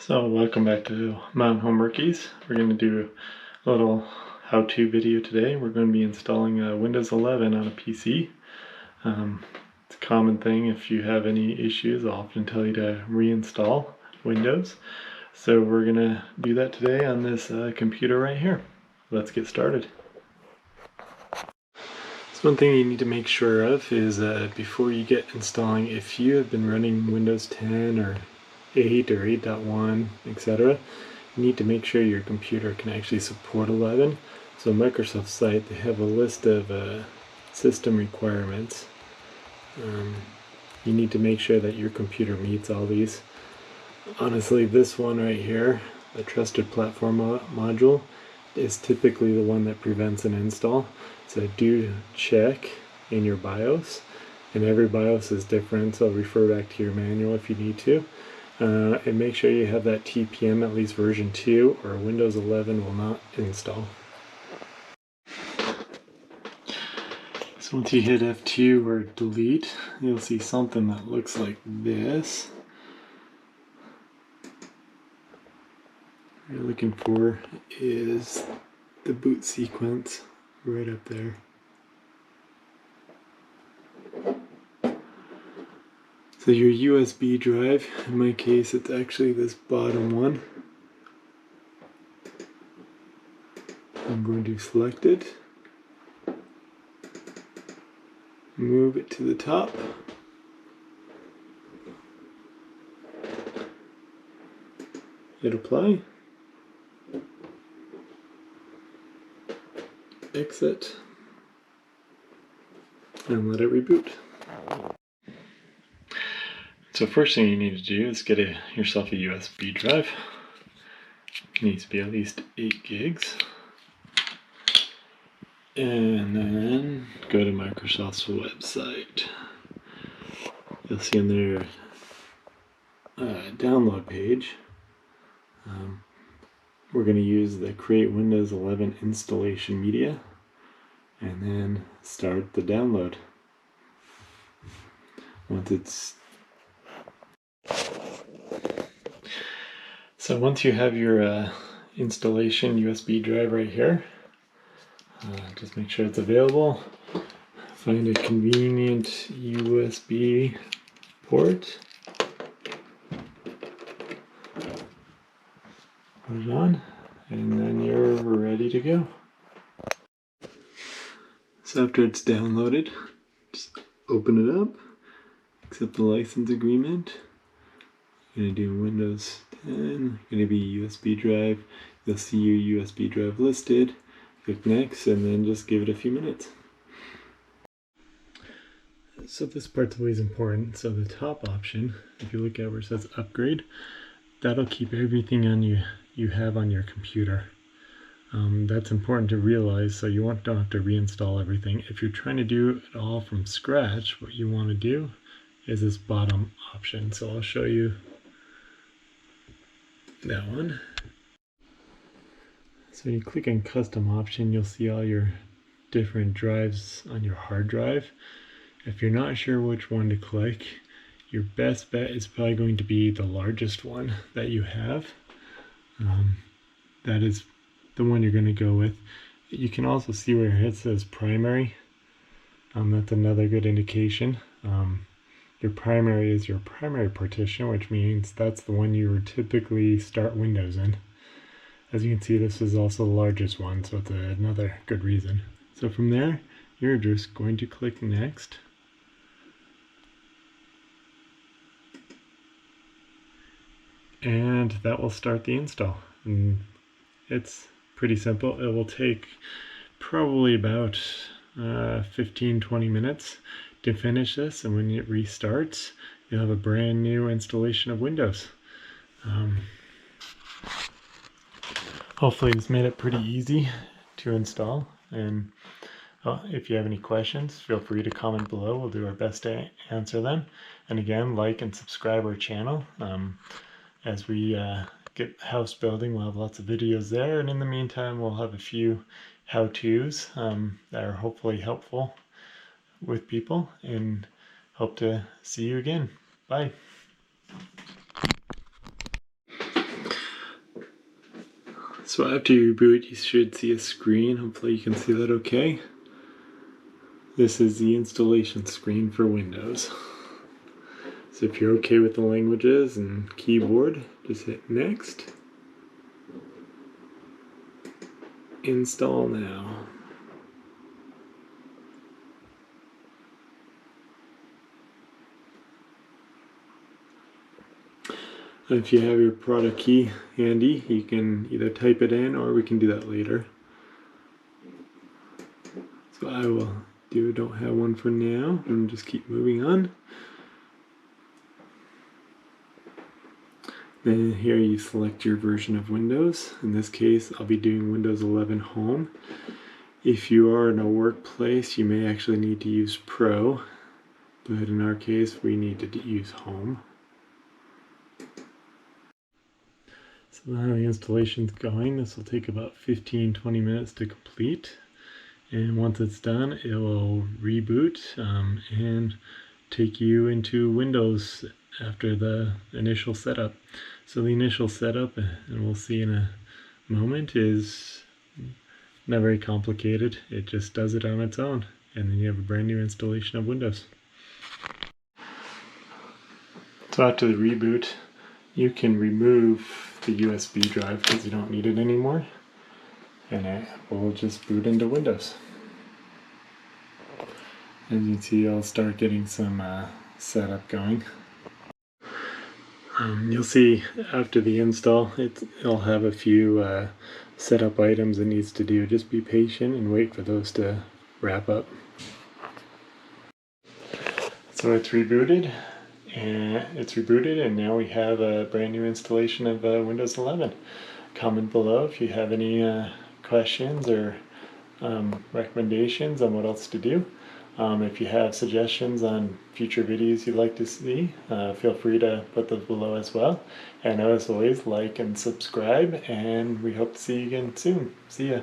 So welcome back to Mountain Home Rookies. We're going to do a little how-to video today. We're going to be installing Windows 11 on a PC. It's a common thing if you have any issues. I'll often tell you to reinstall Windows. So we're going to do that today on this computer right here. Let's get started. So one thing you need to make sure of is before you get installing, if you have been running Windows 10 or 8 or 8.1, etc., you need to make sure your computer can actually support 11. So Microsoft site, they have a list of system requirements. You need to make sure that your computer meets all these. Honestly, this one right here, the Trusted Platform module, is typically the one that prevents an install. So do check in your BIOS, and every BIOS is different, so refer back to your manual if you need to. And make sure you have that TPM at least version 2 or Windows 11 will not install. So once you hit F2 or delete, you'll see something that looks like this. What you're looking for is the boot sequence right up there. So your USB drive, in my case it's actually this bottom one. I'm going to select it, move it to the top, hit apply, exit, and let it reboot. So first thing you need to do is get yourself a USB drive. It needs to be at least 8 gigs. And then go to Microsoft's website. You'll see on their download page, we're going to use the Create Windows 11 Installation Media and then start the download. Once you have your installation USB drive right here, just make sure it's available. Find a convenient USB port. Put it on, and then you're ready to go. So after it's downloaded, just open it up, accept the license agreement. You're going to do Windows 10, going to be USB drive. You'll see your USB drive listed. Click next, and then just give it a few minutes. So this part's always important. So the top option, if you look at where it says upgrade, that'll keep everything on you have on your computer. That's important to realize, so you don't have to reinstall everything. If you're trying to do it all from scratch, what you want to do is this bottom option. So I'll show you that one. So when you click on custom option, you'll see all your different drives on your hard drive. If you're not sure which one to click, your best bet is probably going to be the largest one that you have. That is the one you're going to go with. You can also see where it says primary. That's another good indication. Your primary is your primary partition, which means that's the one you would typically start Windows in. As you can see, this is also the largest one, so it's another good reason. So from there, you're just going to click next. And that will start the install. And it's pretty simple. It will take probably about 15-20 minutes to finish this, and when it restarts, you'll have a brand new installation of Windows. Hopefully this made it pretty easy to install, and if you have any questions, feel free to comment below. We'll do our best to answer them. And again, like and subscribe our channel. As we get house building, we'll have lots of videos there, and in the meantime we'll have a few how-tos that are hopefully helpful with people, and hope to see you again. Bye. So after you reboot, you should see a screen. Hopefully you can see that okay. This is the installation screen for Windows. So if you're okay with the languages and keyboard, just hit next. Install now. If you have your product key handy, you can either type it in or we can do that later. So I don't have one for now, and just keep moving on. Then here you select your version of Windows. In this case, I'll be doing Windows 11 Home. If you are in a workplace, you may actually need to use Pro, but in our case, we need to use Home. So now the installation's going. This will take about 15-20 minutes to complete. And once it's done, it will reboot and take you into Windows after the initial setup. So the initial setup, and we'll see in a moment, is not very complicated. It just does it on its own, and then you have a brand new installation of Windows. So after the reboot, you can remove the USB drive because you don't need it anymore, and it will just boot into Windows. As you can see, I'll start getting some setup going. You'll see after the install, it'll have a few setup items it needs to do. Just be patient and wait for those to wrap up. So it's rebooted, and now we have a brand new installation of Windows 11. Comment below if you have any questions or recommendations on what else to do. If you have suggestions on future videos you'd like to see, feel free to put those below as well. And as always, like and subscribe, and we hope to see you again soon. See ya.